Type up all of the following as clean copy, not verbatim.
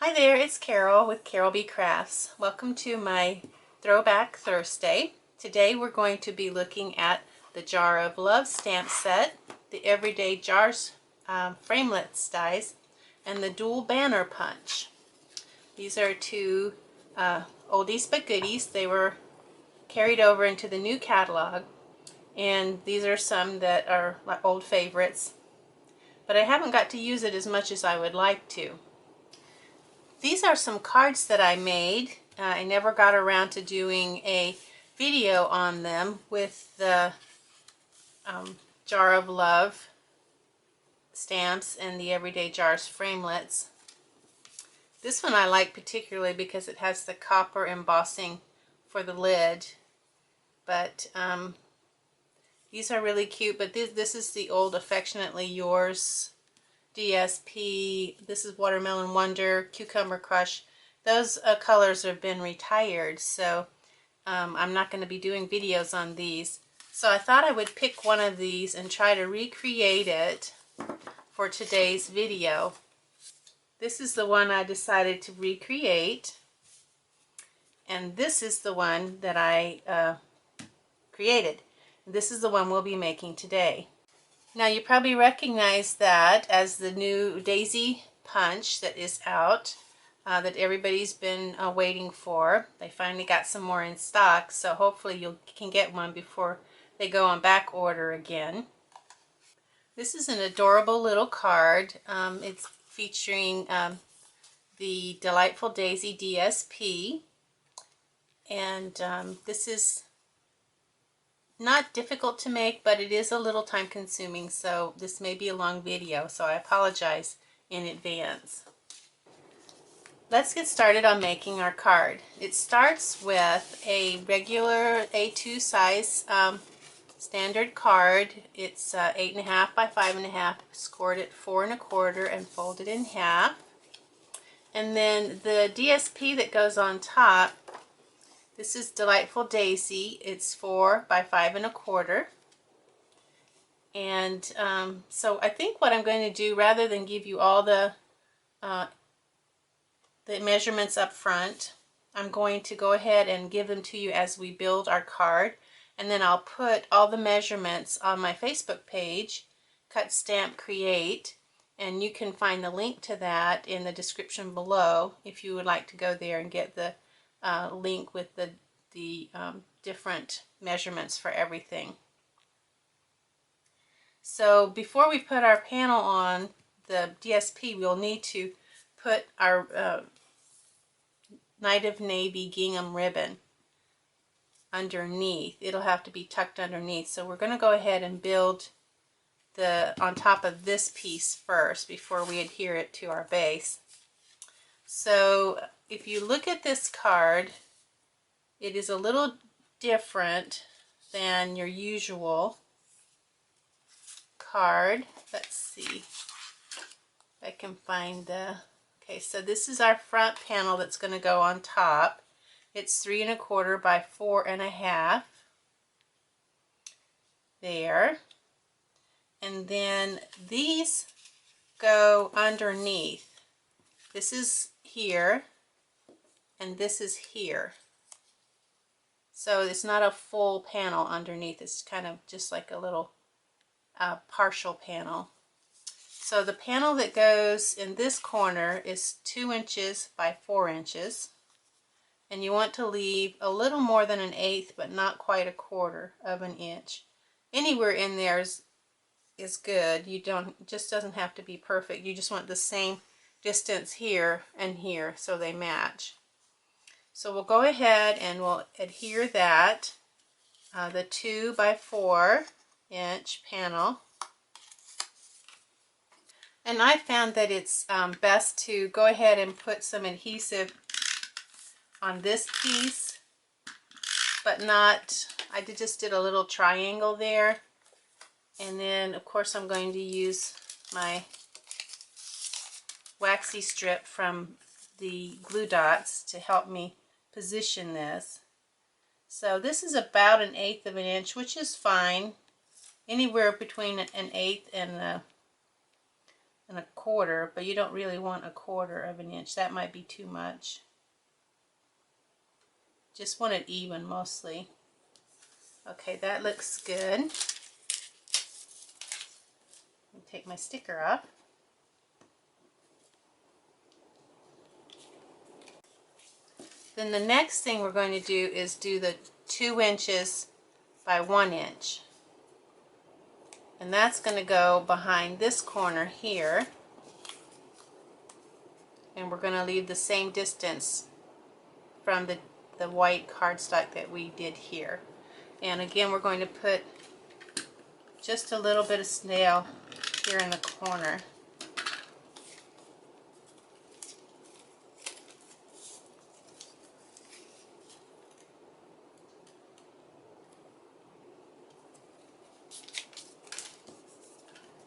Hi there, it's Carol with Carol B Crafts. Welcome to my Throwback Thursday. Today we're going to be looking at the Jar of Love stamp set, the Everyday Jars framelits dies, and the dual banner punch. These are two oldies but goodies. They were carried over into the new catalog, and these are some that are like old favorites, but I haven't got to use it as much as I would like to. These are some cards that I made. I never got around to doing a video on them with the Jar of Love stamps and the Everyday Jars framelits. This one I like particularly because it has the copper embossing for the lid. But these are really cute. But this is the old Affectionately Yours DSP. This is Watermelon Wonder, Cucumber Crush. Those colors have been retired, so I'm not going to be doing videos on these. So I thought I would pick one of these and try to recreate it for today's video. This is the one I decided to recreate, and this is the one that I created. This is the one we'll be making today. Now you probably recognize that as the new Daisy punch that is out, that everybody's been waiting for. They finally got some more in stock, so hopefully you can get one before they go on back order again. This is an adorable little card. It's featuring the delightful Daisy DSP, and this is not difficult to make, but it is a little time consuming, so this may be a long video, so I apologize in advance. Let's get started on making our card. It starts with a regular A2 size standard card. It's 8.5 by 5.5, scored at 4 1/4 and folded in half. And then the DSP that goes on top, this is Delightful Daisy. It's 4 by 5 1/4. And so I think what I'm going to do, rather than give you all the measurements up front, I'm going to go ahead and give them to you as we build our card. And then I'll put all the measurements on my Facebook page, Cut Stamp Create, and you can find the link to that in the description below if you would like to go there and get the link with the different measurements for everything. So before we put our panel on the DSP, we'll need to put our Night of Navy gingham ribbon underneath. It'll have to be tucked underneath. So we're going to go ahead and build on top of this piece first before we adhere it to our base. So if you look at this card, it is a little different than your usual card. Let's see if I can find the... Okay, so this is our front panel that's going to go on top. It's 3 1/4 by 4 1/2. There. And then these go underneath. This is here, and this is here. So it's not a full panel underneath. It's kind of just like a little partial panel. So the panel that goes in this corner is 2 inches by 4 inches. And you want to leave a little more than 1/8, but not quite 1/4 of an inch. Anywhere in there is good. You don't, just doesn't have to be perfect. You just want the same distance here and here so they match. So we'll go ahead and we'll adhere that, the 2 by 4 inch panel. And I found that it's best to go ahead and put some adhesive on this piece, but not, I just did a little triangle there. And then of course I'm going to use my waxy strip from the glue dots to help me position this. So this is about 1/8 of an inch, which is fine. Anywhere between 1/8 and 1/4, but you don't really want 1/4 of an inch. That might be too much. Just want it even mostly. Okay, that looks good. I'll take my sticker off. Then the next thing we're going to do is do the 2 inches by 1 inch. And that's going to go behind this corner here. And we're going to leave the same distance from the white cardstock that we did here. And again, we're going to put just a little bit of snail here in the corner.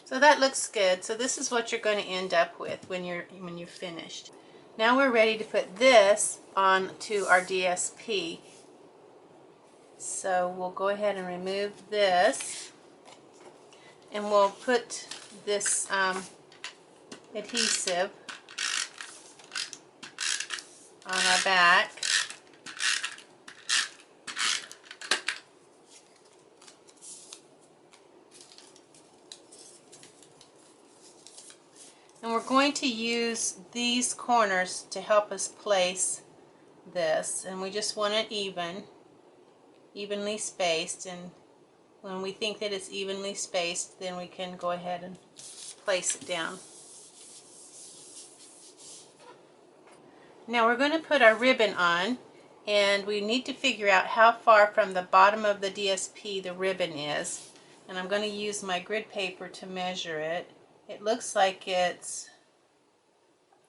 So that looks good. So this is what you're going to end up with when you're finished. Now we're ready to put this onto our DSP. So we'll go ahead and remove this, and we'll put this adhesive on our back. And we're going to use these corners to help us place this, and we just want it evenly spaced, and when we think that it's evenly spaced, then we can go ahead and place it down. Now we're going to put our ribbon on, and we need to figure out how far from the bottom of the DSP the ribbon is, and I'm going to use my grid paper to measure it. It looks like it's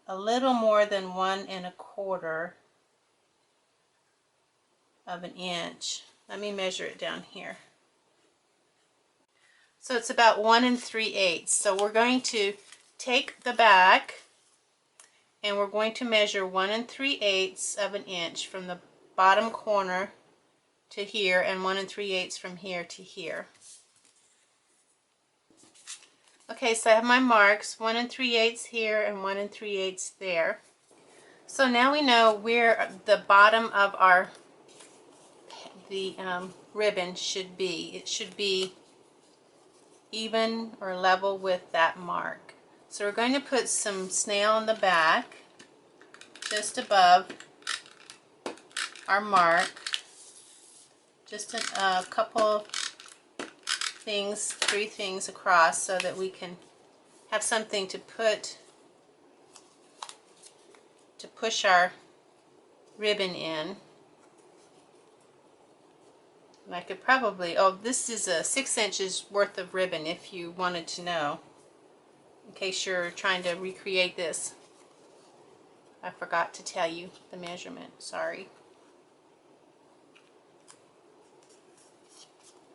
a little more than 1 1/4 of an inch. Let me measure it down here. So it's about 1 3/8. So we're going to take the back and we're going to measure 1 3/8 of an inch from the bottom corner to here, and 1 3/8 from here to here. Okay, so I have my marks, 1 3/8 here and 1 3/8 there. So now we know where the bottom of the ribbon should be. It should be even or level with that mark. So we're going to put some snail on the back, just above our mark. Just a couple things, 3 things across, so that we can have something to push our ribbon in. And I could probably, oh, this is a 6 inches worth of ribbon if you wanted to know, in case you're trying to recreate this. I forgot to tell you the measurement, sorry.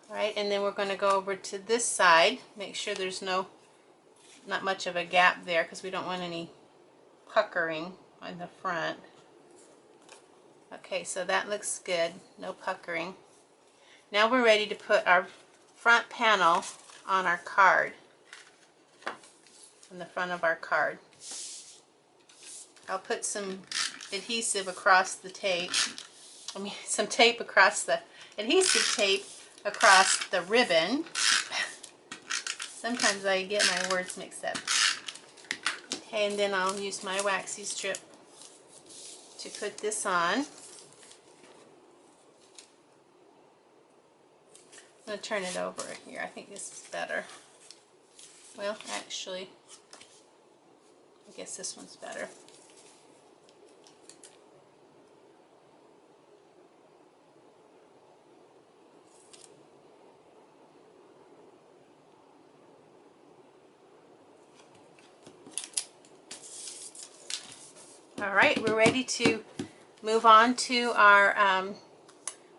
Alright, and then we're going to go over to this side, make sure there's not much of a gap there, because we don't want any puckering on the front. Okay, so that looks good, no puckering. Now we're ready to put our front panel on our card, on the front of our card. I'll put some adhesive across the tape, some tape across the adhesive tape across the ribbon. Sometimes I get my words mixed up. Okay, and then I'll use my waxy strip to put this on. I'm going to turn it over here. I think this is better. Well, actually, I guess this one's better. Alright, we're ready to move on to our,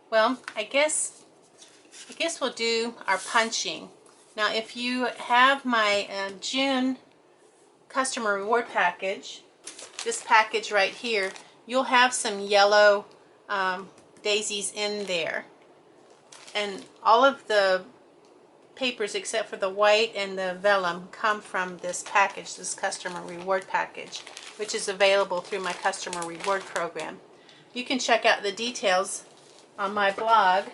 well, I guess we'll do our punching. Now, if you have my June customer reward package, this package right here, you'll have some yellow daisies in there. And all of the papers except for the white and the vellum come from this package, this customer reward package, which is available through my customer reward program. You can check out the details on my blog,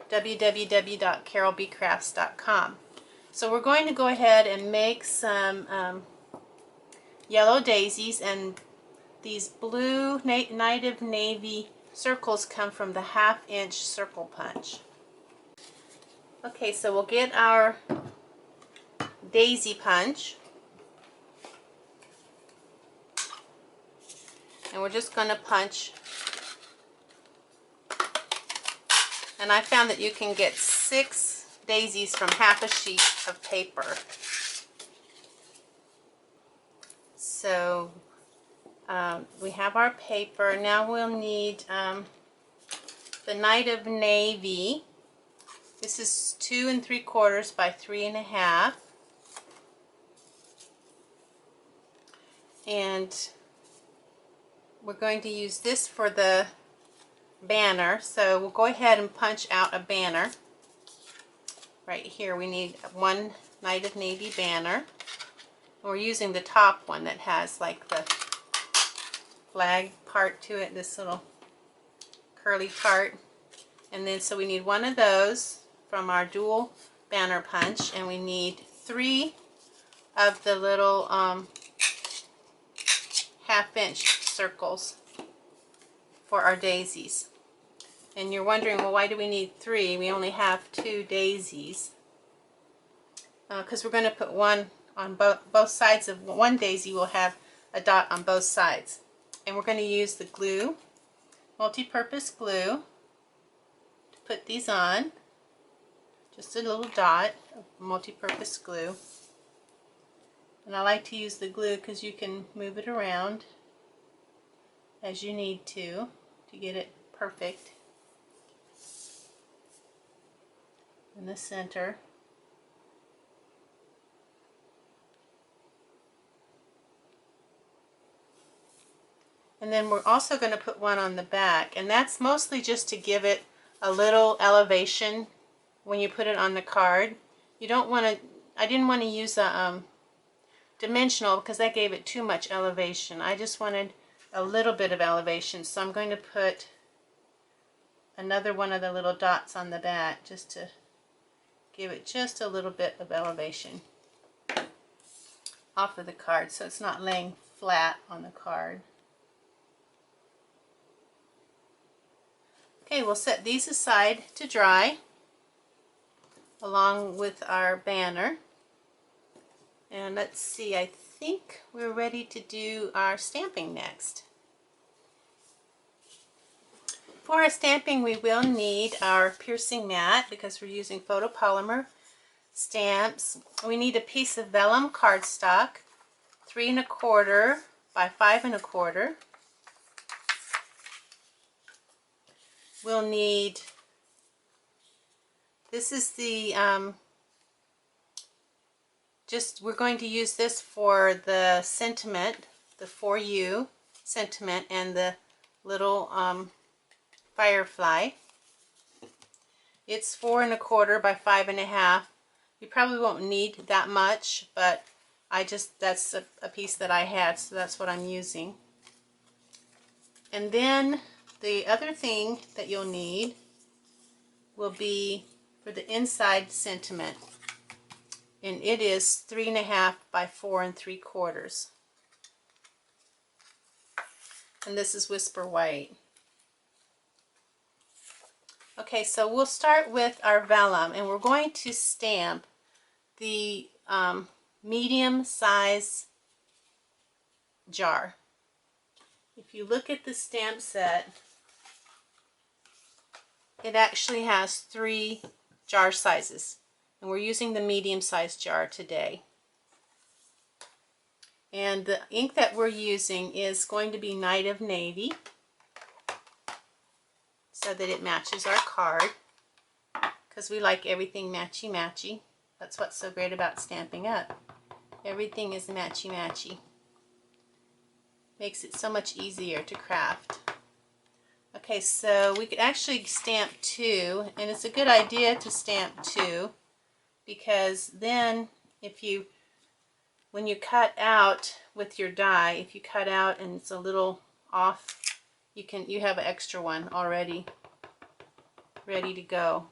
www.carolbcrafts.com. So we're going to go ahead and make some yellow daisies, and these blue native navy circles come from the 1/2 inch circle punch. Okay, so we'll get our daisy punch, and we're just going to punch. And I found that you can get 6 daisies from 1/2 a sheet of paper. So we have our paper. Now we'll need the native navy. This is 2 3/4 by 3 1/2. And we're going to use this for the banner. So we'll go ahead and punch out a banner. Right here we need 1 native navy banner. We're using the top one that has like the flag part to it, this little curly part. And then so we need 1 of those from our dual banner punch, and we need 3 of the little 1/2 inch circles for our daisies. And you're wondering, well, why do we need 3? We only have 2 daisies. Because we're going to put 1 on both sides of one daisy. Will have a dot on both sides. And we're going to use the glue, multi-purpose glue, to put these on. Just a little dot of multi-purpose glue. And I like to use the glue because you can move it around as you need to get it perfect in the center. And then we're also going to put 1 on the back, and that's mostly just to give it a little elevation when you put it on the card. You don't want to, I didn't want to use a dimensional because that gave it too much elevation. I just wanted a little bit of elevation, so I'm going to put another 1 of the little dots on the back just to give it just a little bit of elevation off of the card so it's not laying flat on the card. Okay, we'll set these aside to dry along with our banner. And let's see, I think we're ready to do our stamping next. For our stamping, we will need our piercing mat because we're using photopolymer stamps. We need a piece of Vellum Cardstock, 3 1/4 by 5 1/4. We'll need, this is the, we're going to use this for the sentiment, the For You sentiment, and the little firefly. It's 4 1/4 by 5 1/2. You probably won't need that much, but that's a piece that I had, so that's what I'm using. And then the other thing that you'll need will be for the inside sentiment, and it is 3 1/2 by 4 3/4. And this is Whisper White. Okay, so we'll start with our vellum, and we're going to stamp the medium size jar. If you look at the stamp set, it actually has 3 jar sizes, and we're using the medium sized jar today. And the ink that we're using is going to be Native Navy, so that it matches our card, because we like everything matchy-matchy. That's what's so great about Stampin' Up. Everything is matchy-matchy. Makes it so much easier to craft. Okay, so we could actually stamp 2, and it's a good idea to stamp 2 because then when you cut out with your die, if you cut out and it's a little off, you have an extra one already ready to go.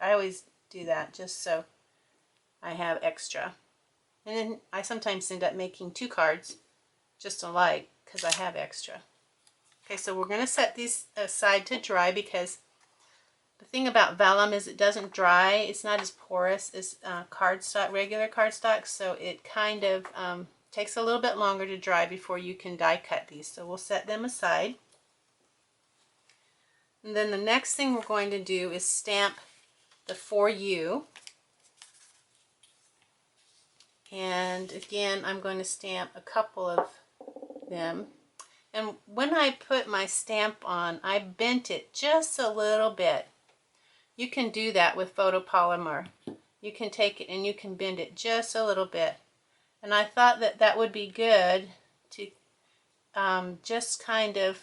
I always do that just so I have extra. And then I sometimes end up making 2 cards just alike because I have extra. Okay, so we're going to set these aside to dry, because the thing about vellum is it doesn't dry. It's not as porous as cardstock, regular cardstock, so it kind of takes a little bit longer to dry before you can die cut these. So we'll set them aside. And then the next thing we're going to do is stamp the For You. And again, I'm going to stamp a couple of them. And when I put my stamp on, I bent it just a little bit. You can do that with photopolymer. You can take it and you can bend it just a little bit. And I thought that that would be good to just kind of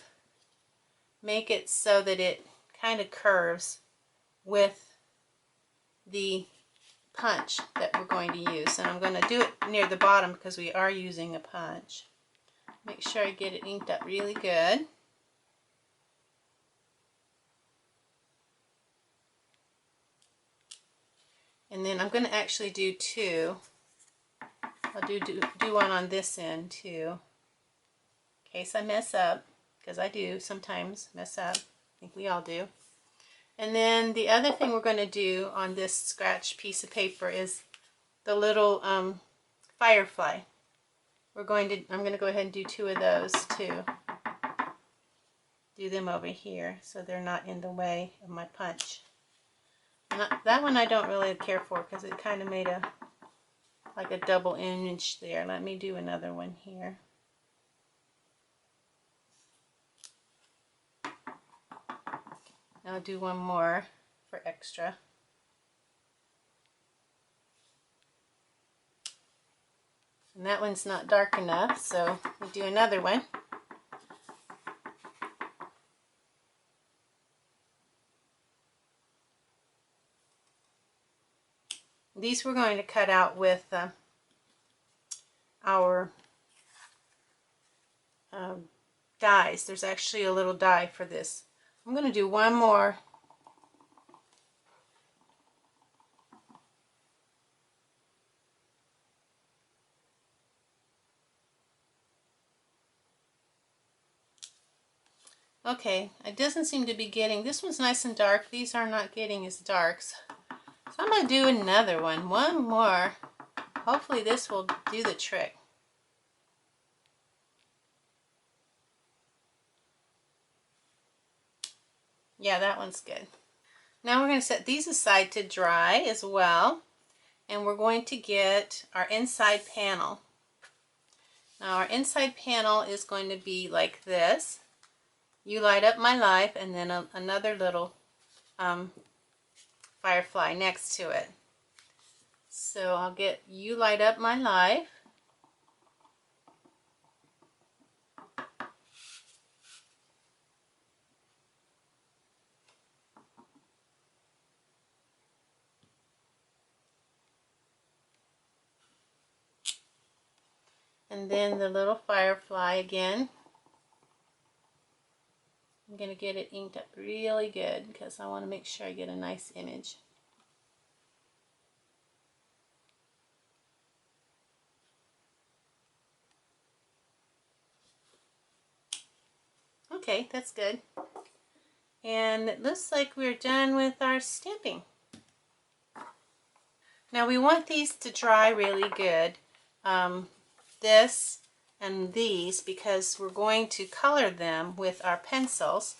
make it so that it kind of curves with the punch that we're going to use. And I'm going to do it near the bottom because we are using a punch. Make sure I get it inked up really good. And then I'm going to actually do 2. I'll do one on this end too, in case I mess up, because I do sometimes mess up. I think we all do. And then the other thing we're going to do on this scratch piece of paper is the little firefly. I'm going to go ahead and do 2 of those too. Do them over here so they're not in the way of my punch. That one I don't really care for because it kind of made like a double image there. Let me do another one here. I'll do one more for extra. And that one's not dark enough, so we'll do another one. These we're going to cut out with our dies. There's actually a little die for this. I'm going to do one more. Okay, it doesn't seem to be getting, this one's nice and dark. These are not getting as dark. So I'm going to do another one. One more. Hopefully this will do the trick. Yeah, that one's good. Now we're going to set these aside to dry as well. And we're going to get our inside panel. Now our inside panel is going to be like this. You Light Up My Life, and then another little firefly next to it. So I'll get You Light Up My Life. And then the little firefly again. I'm going to get it inked up really good because I want to make sure I get a nice image. Okay, that's good. And it looks like we're done with our stamping. Now we want these to dry really good. This and these, because we're going to color them with our pencils.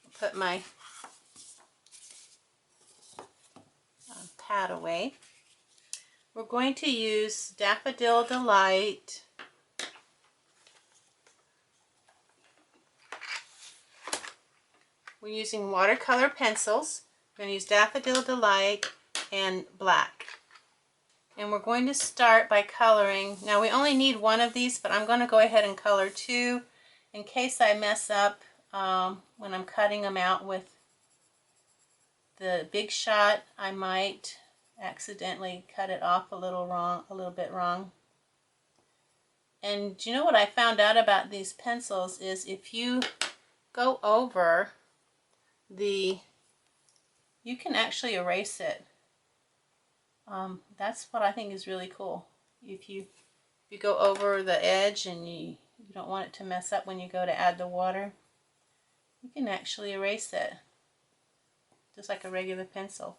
I'll put my pad away. We're going to use Daffodil Delight. We're using watercolor pencils. We're going to use Daffodil Delight and black. And we're going to start by coloring. Now we only need one of these, but I'm going to go ahead and color 2 in case I mess up when I'm cutting them out with the Big Shot. I might accidentally cut it off a little bit wrong. And you know what I found out about these pencils is if you go over you can actually erase it. That's what I think is really cool. If you go over the edge and you don't want it to mess up when you go to add the water, you can actually erase it just like a regular pencil.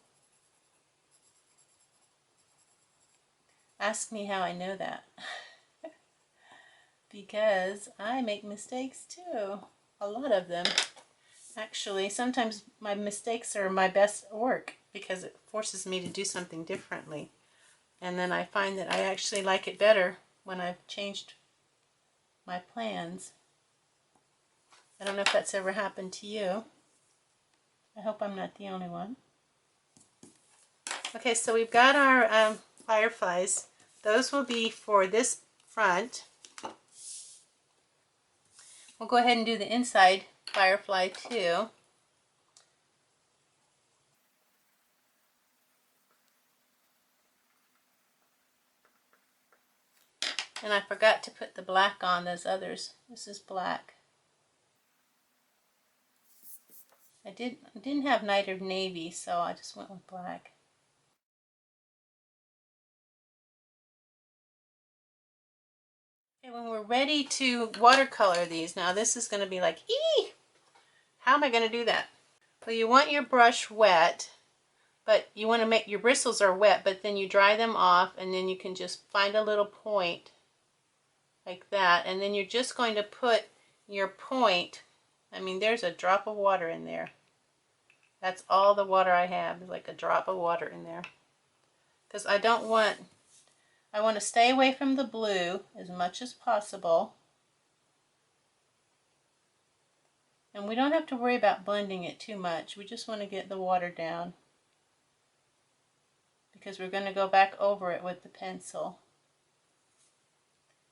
Ask me how I know that. Because I make mistakes too. A lot of them. Actually, sometimes my mistakes are my best work because it forces me to do something differently. And then I find that I actually like it better when I've changed my plans. I don't know if that's ever happened to you. I hope I'm not the only one. Okay, so we've got our fireflies. Those will be for this front. We'll go ahead and do the inside firefly too. And I forgot to put the black on those others. This is black. I didn't have night or navy, so I just went with black. Okay, when we're ready to watercolor these, now this is going to be like, eee! How am I going to do that? Well, you want your brush wet, but you want to make your bristles are wet, but then you dry them off, and then you can just find a little point like that, and then you're just going to put your point. I mean, there's a drop of water in there. That's all the water I have, is like a drop of water in there. Because I want to stay away from the blue as much as possible. And we don't have to worry about blending it too much. We just want to get the water down, because we're going to go back over it with the pencil.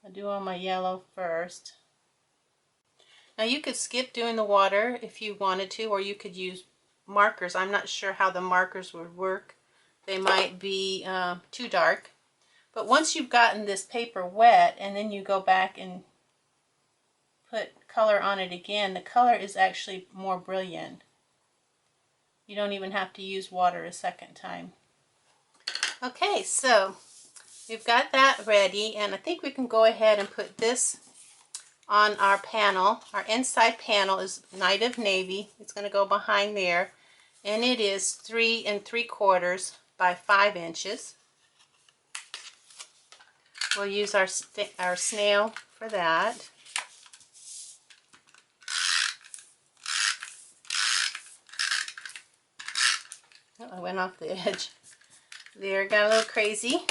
I'll do on my yellow first. Now you could skip doing the water if you wanted to, or you could use markers. I'm not sure how the markers would work. They might be too dark. But once you've gotten this paper wet and then you go back and put color on it again, the color is actually more brilliant. You don't even have to use water a second time. Okay, so we've got that ready, and I think we can go ahead and put this on our panel. Our inside panel is Night of Navy. It's going to go behind there, and it is 3 3/4 by 5 inches. We'll use our snail for that. Oh, I went off the edge. There, got a little crazy.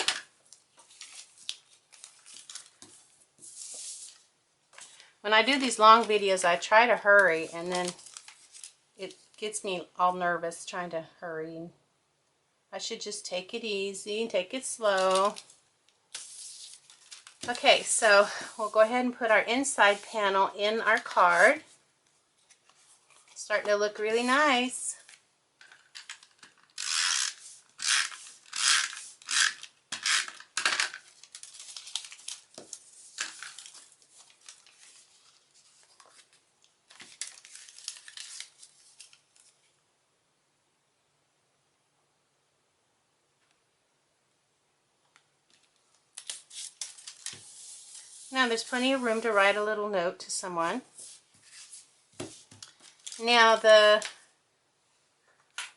When I do these long videos, I try to hurry, and then it gets me all nervous trying to hurry. I should just take it easy, take it slow. Okay, so we'll go ahead and put our inside panel in our card. It's starting to look really nice. Now there's plenty of room to write a little note to someone. Now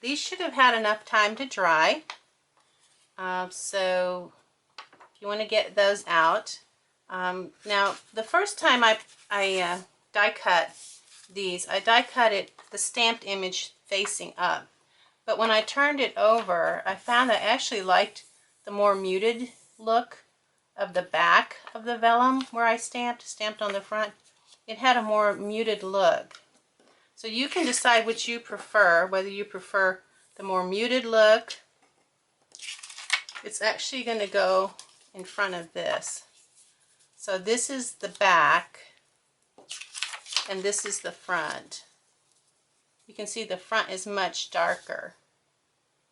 these should have had enough time to dry. So if you want to get those out. Now the first time I die cut these, I die cut it the stamped image facing up. But when I turned it over, I found I actually liked the more muted look of the back of the vellum where I stamped on the front. It had a more muted look. So you can decide which you prefer, whether you prefer the more muted look. It's actually going to go in front of this. So this is the back and this is the front. You can see the front is much darker.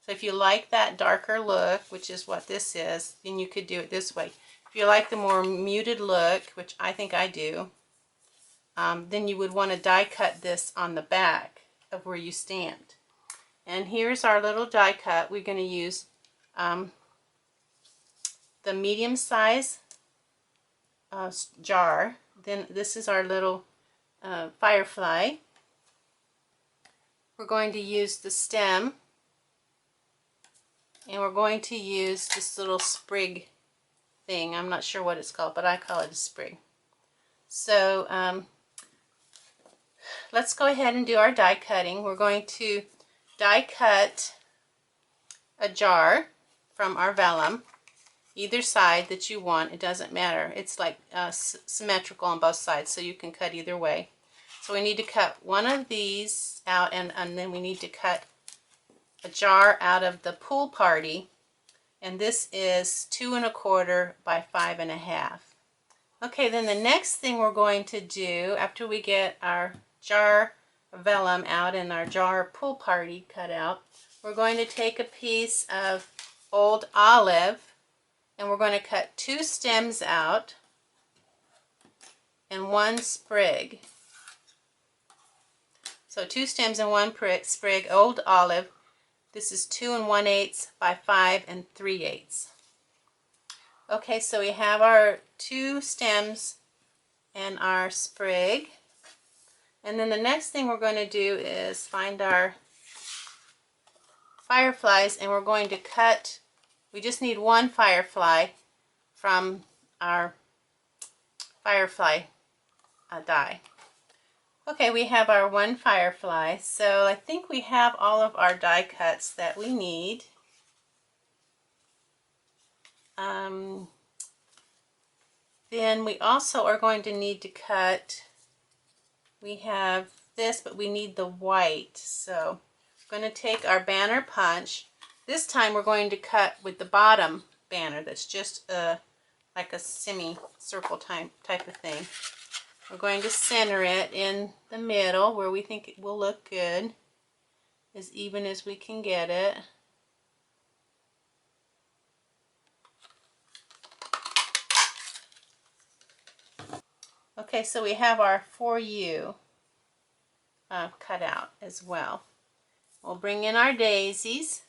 So if you like that darker look, which is what this is, then you could do it this way. If you like the more muted look, which I think I do, then you would want to die cut this on the back of where you stamped. And here's our little die cut. We're going to use the medium size jar. Then this is our little firefly. We're going to use the stem, and we're going to use this little sprig thing. I'm not sure what it's called, but I call it a sprig. So let's go ahead and do our die cutting. We're going to die cut a jar from our vellum, either side that you want. It doesn't matter. It's like symmetrical on both sides, so you can cut either way. So we need to cut one of these out, and then we need to cut a jar out of the pool party, and this is 2 1/4 by 5 1/2. Okay, then the next thing we're going to do after we get our jar vellum out and our jar pool party cut out, we're going to take a piece of old olive, and we're going to cut 2 stems out and 1 sprig. So 2 stems and 1 sprig old olive. This is 2 1/8 by 5 3/8. Okay, so we have our 2 stems and our sprig. And then the next thing we're going to do is find our fireflies, and we're going to cut, we just need 1 firefly from our firefly die. Okay, we have our 1 firefly, so I think we have all of our die cuts that we need. Then we also are going to need to cut, we have this, but we need the white. So I'm going to take our banner punch. This time we're going to cut with the bottom banner that's just like a semi-circle type of thing. We're going to center it in the middle where we think it will look good, as even as we can get it. Okay, so we have our For You cut out as well. We'll bring in our daisies.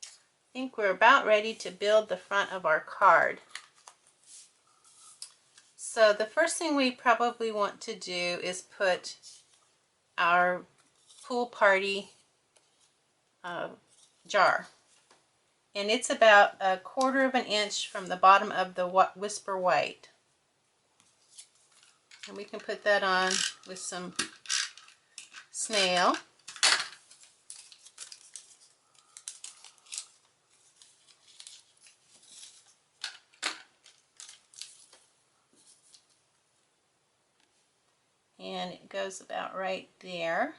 I think we're about ready to build the front of our card. So the first thing we probably want to do is put our pool party jar. And it's about 1/4 inch from the bottom of the Whisper White. And we can put that on with some snail. And it goes about right there.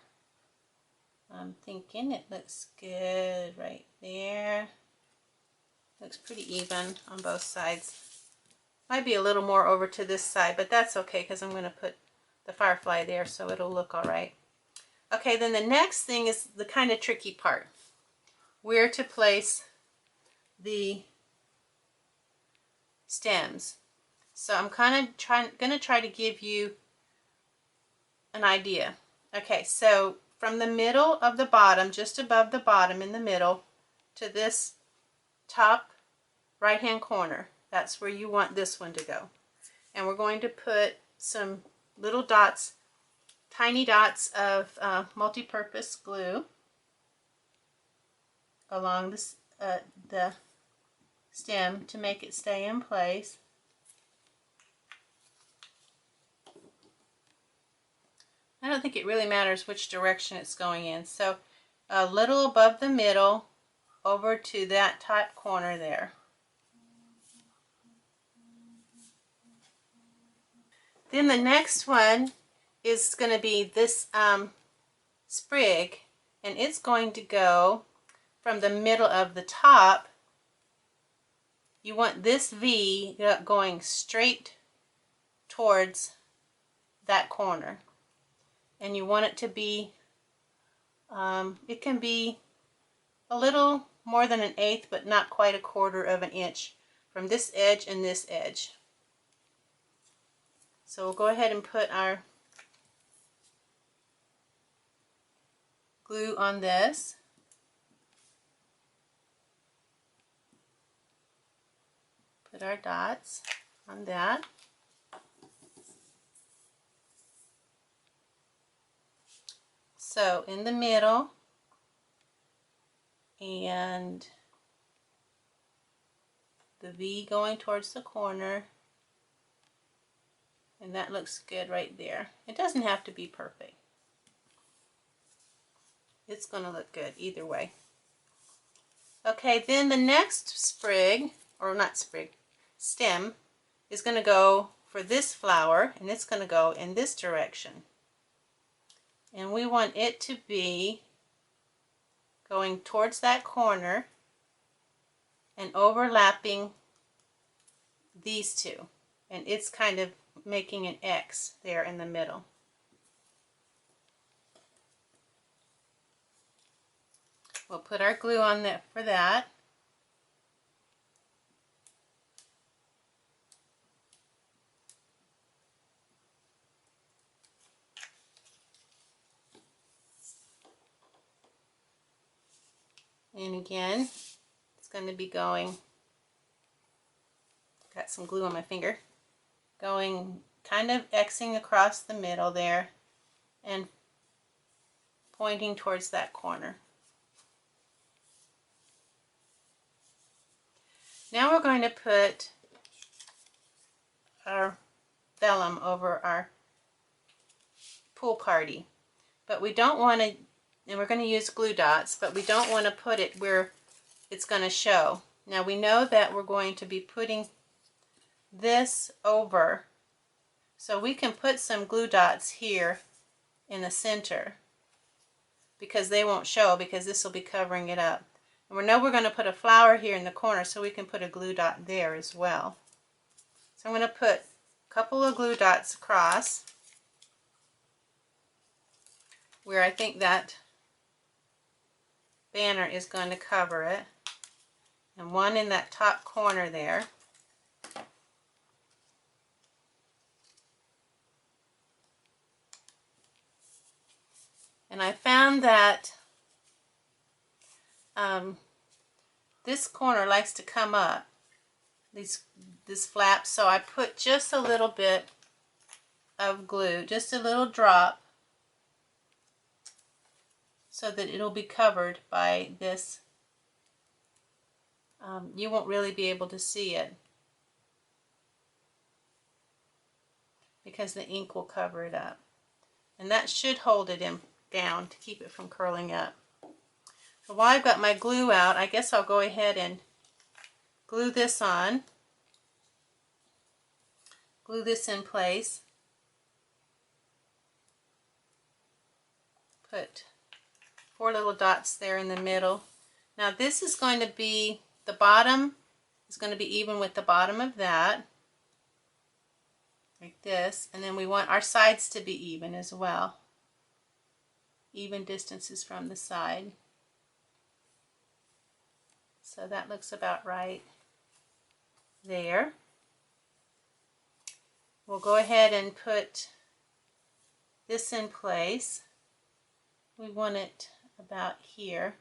I'm thinking it looks good right there. Looks pretty even on both sides. Might be a little more over to this side, but that's okay because I'm going to put the firefly there so it'll look all right. Okay, then the next thing is the kind of tricky part. Where to place the stems. So I'm kind of going to try to give you an idea. Okay, so from the middle of the bottom, just above the bottom in the middle, to this top right hand corner, that's where you want this one to go. And we're going to put some little dots, tiny dots of multi-purpose glue along this, the stem to make it stay in place. I don't think it really matters which direction it's going in. So a little above the middle over to that top corner there. Then the next one is going to be this sprig, and it's going to go from the middle of the top. You want this V going straight towards that corner. And you want it to be, it can be a little more than 1/8, but not quite 1/4 of an inch from this edge and this edge. So we'll go ahead and put our glue on this. Put our dots on that. So in the middle, and the V going towards the corner, and that looks good right there. It doesn't have to be perfect. It's going to look good either way. Okay, then the next sprig, or not sprig, stem, is going to go for this flower, and it's going to go in this direction. And we want it to be going towards that corner and overlapping these two. And it's kind of making an X there in the middle. We'll put our glue on that for that. And again, it's going to be going, got some glue on my finger, going kind of Xing across the middle there and pointing towards that corner. Now we're going to put our vellum over our pool party, but we don't want to, and we're going to use glue dots, but we don't want to put it where it's going to show. Now we know that we're going to be putting this over, so we can put some glue dots here in the center because they won't show, because this will be covering it up. And we know we're going to put a flower here in the corner, so we can put a glue dot there as well. So I'm going to put a couple of glue dots across where I think that banner is going to cover it, and one in that top corner there. And I found that this corner likes to come up, this flap, so I put just a little bit of glue, just a little drop, so that it'll be covered by this. You won't really be able to see it because the ink will cover it up, and that should hold it down to keep it from curling up. So while I've got my glue out, I guess I'll go ahead and glue this on. Glue this in place. Put 4 little dots there in the middle. Now this is going to be, the bottom is going to be even with the bottom of that, like this, and then we want our sides to be even as well. Even distances from the side. So that looks about right there. We'll go ahead and put this in place. We want it about here.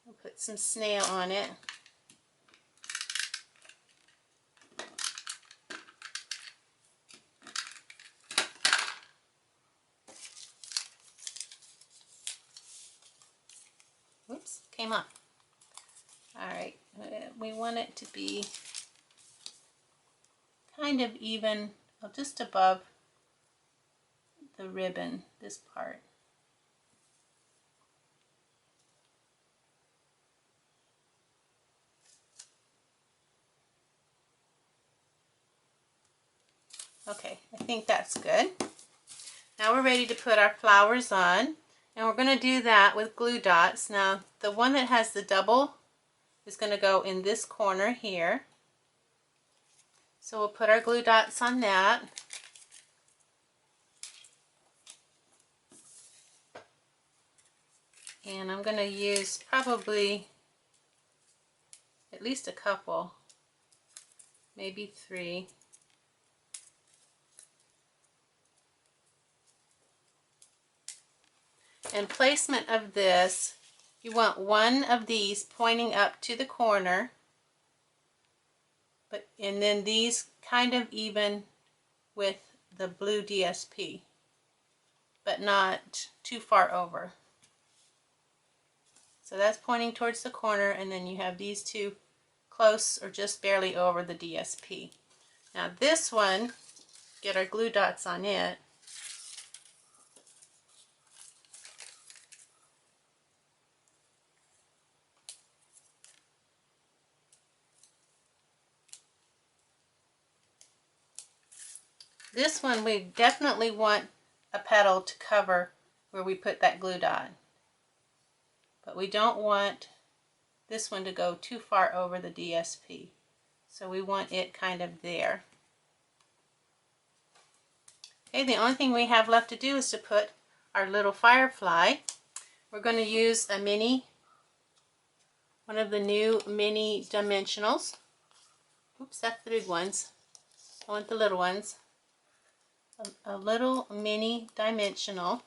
We'll put some snail on it. Whoops, came up. Alright, we want it to be kind of even, just above the ribbon, this part. Okay, I think that's good. Now we're ready to put our flowers on, and we're going to do that with glue dots. Now the one that has the double is going to go in this corner here. So we'll put our glue dots on that. And I'm going to use probably at least a couple, maybe 3. And placement of this, you want one of these pointing up to the corner, and then these kind of even with the blue DSP, but not too far over. So that's pointing towards the corner, and then you have these two close or just barely over the DSP. Now this one, get our glue dots on it. This one we definitely want a petal to cover where we put that glue dot. But we don't want this one to go too far over the DSP. So we want it kind of there. Okay, the only thing we have left to do is to put our little firefly. We're going to use a mini, one of the new mini dimensionals. Oops, that's the big ones. I want the little ones. A little mini dimensional.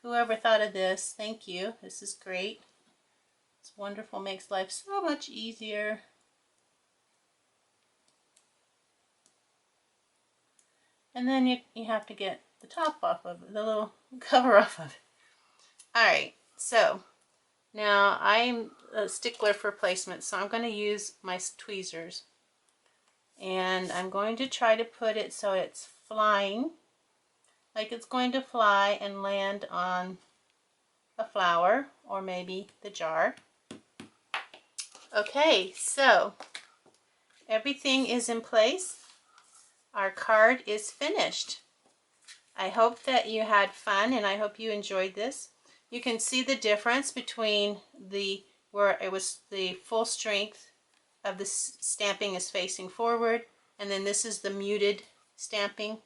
Whoever thought of this, thank you. This is great. It's wonderful, makes life so much easier. And then you have to get the top off of it, the little cover off of it. Alright, so now I'm a stickler for placement, so I'm going to use my tweezers. And I'm going to try to put it so it's flying, like it's going to fly and land on a flower or maybe the jar. Okay, so everything is in place. Our card is finished. I hope that you had fun and I hope you enjoyed this. You can see the difference between where it was the full strength of the stamping is facing forward, and then this is the muted stamping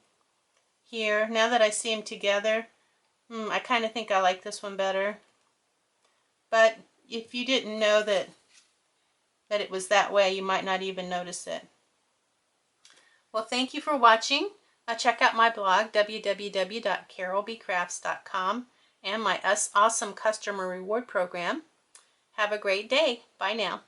here. Now that I see them together, I kind of think I like this one better. But if you didn't know that it was that way, you might not even notice it. Well, thank you for watching. Check out my blog, www.carolbcrafts.com, and my awesome customer reward program. Have a great day. Bye now.